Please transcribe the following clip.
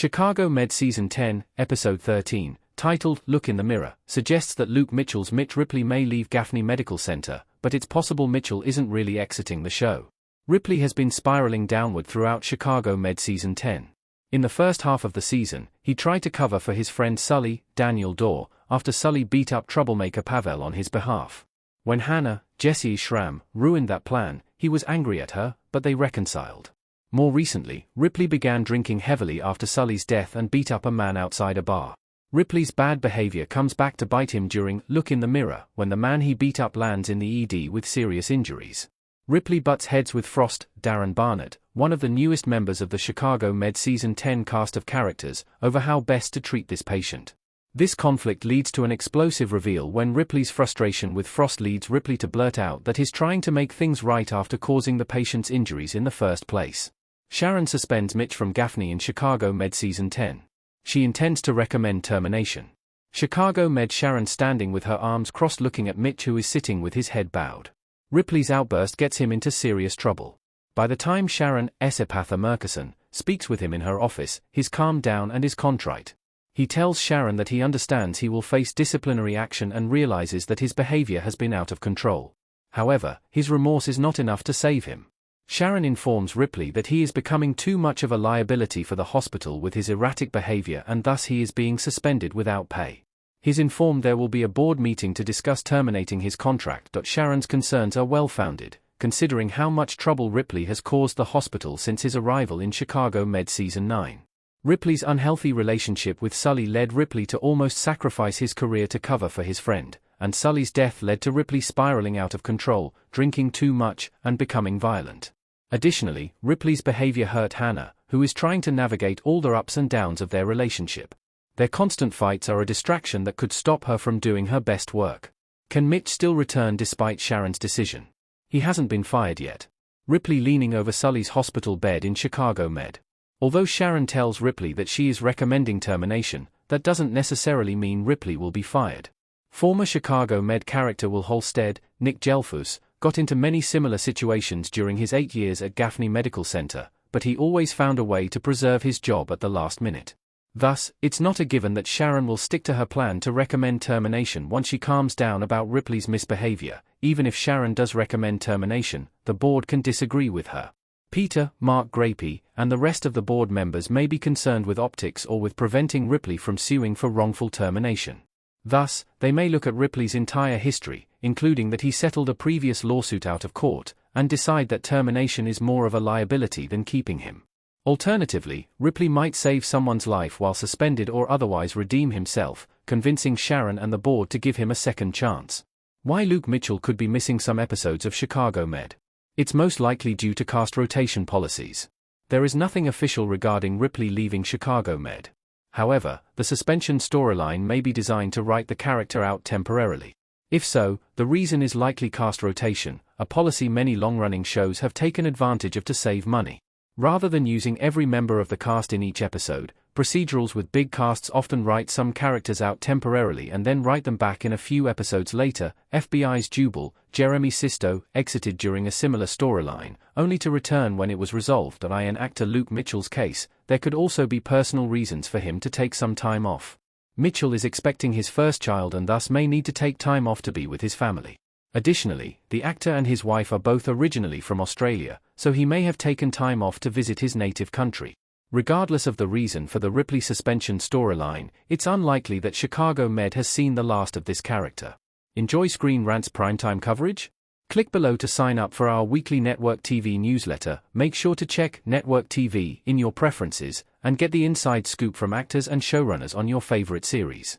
Chicago Med Season 10, Episode 13, titled Look in the Mirror, suggests that Luke Mitchell's Mitch Ripley may leave Gaffney Medical Center, but it's possible Mitchell isn't really exiting the show. Ripley has been spiraling downward throughout Chicago Med Season 10. In the first half of the season, he tried to cover for his friend Sully, Daniel Dorr, after Sully beat up troublemaker Pavel on his behalf. When Hannah, Jessie Schramm, ruined that plan, he was angry at her, but they reconciled. More recently, Ripley began drinking heavily after Sully's death and beat up a man outside a bar. Ripley's bad behavior comes back to bite him during Look in the Mirror, when the man he beat up lands in the ED with serious injuries. Ripley butts heads with Frost, Darren Barnett, one of the newest members of the Chicago Med Season 10 cast of characters, over how best to treat this patient. This conflict leads to an explosive reveal when Ripley's frustration with Frost leads Ripley to blurt out that he's trying to make things right after causing the patient's injuries in the first place. Sharon suspends Mitch from Gaffney in Chicago Med Season 10. She intends to recommend termination. Chicago Med Sharon standing with her arms crossed looking at Mitch who is sitting with his head bowed. Ripley's outburst gets him into serious trouble. By the time Sharon, Esepatha Murkison, speaks with him in her office, he's calmed down and is contrite. He tells Sharon that he understands he will face disciplinary action and realizes that his behavior has been out of control. However, his remorse is not enough to save him. Sharon informs Ripley that he is becoming too much of a liability for the hospital with his erratic behavior and thus he is being suspended without pay. He's informed there will be a board meeting to discuss terminating his contract, but Sharon's concerns are well-founded, considering how much trouble Ripley has caused the hospital since his arrival in Chicago Med Season 9. Ripley's unhealthy relationship with Sully led Ripley to almost sacrifice his career to cover for his friend, and Sully's death led to Ripley spiraling out of control, drinking too much, and becoming violent. Additionally, Ripley's behavior hurt Hannah, who is trying to navigate all the ups and downs of their relationship. Their constant fights are a distraction that could stop her from doing her best work. Can Mitch still return despite Sharon's decision? He hasn't been fired yet. Ripley leaning over Sully's hospital bed in Chicago Med. Although Sharon tells Ripley that she is recommending termination, that doesn't necessarily mean Ripley will be fired. Former Chicago Med character Will Holstead, Nick Gelfus, got into many similar situations during his 8 years at Gaffney Medical Center, but he always found a way to preserve his job at the last minute. Thus, it's not a given that Sharon will stick to her plan to recommend termination once she calms down about Ripley's misbehavior. Even if Sharon does recommend termination, the board can disagree with her. Peter, Mark Grapey, and the rest of the board members may be concerned with optics or with preventing Ripley from suing for wrongful termination. Thus, they may look at Ripley's entire history, including that he settled a previous lawsuit out of court, and decide that termination is more of a liability than keeping him. Alternatively, Ripley might save someone's life while suspended or otherwise redeem himself, convincing Sharon and the board to give him a second chance. Why Luke Mitchell could be missing some episodes of Chicago Med? It's most likely due to cast rotation policies. There is nothing official regarding Ripley leaving Chicago Med. However, the suspension storyline may be designed to write the character out temporarily. If so, the reason is likely cast rotation, a policy many long-running shows have taken advantage of to save money. Rather than using every member of the cast in each episode, procedurals with big casts often write some characters out temporarily and then write them back in a few episodes later. FBI's Jubal, Jeremy Sisto, exited during a similar storyline, only to return when it was resolved. In actor Luke Mitchell's case, there could also be personal reasons for him to take some time off. Mitchell is expecting his first child and thus may need to take time off to be with his family. Additionally, the actor and his wife are both originally from Australia, so he may have taken time off to visit his native country. Regardless of the reason for the Ripley suspension storyline, it's unlikely that Chicago Med has seen the last of this character. Enjoy Screen Rant's primetime coverage? Click below to sign up for our weekly Network TV newsletter. Make sure to check Network TV in your preferences and get the inside scoop from actors and showrunners on your favorite series.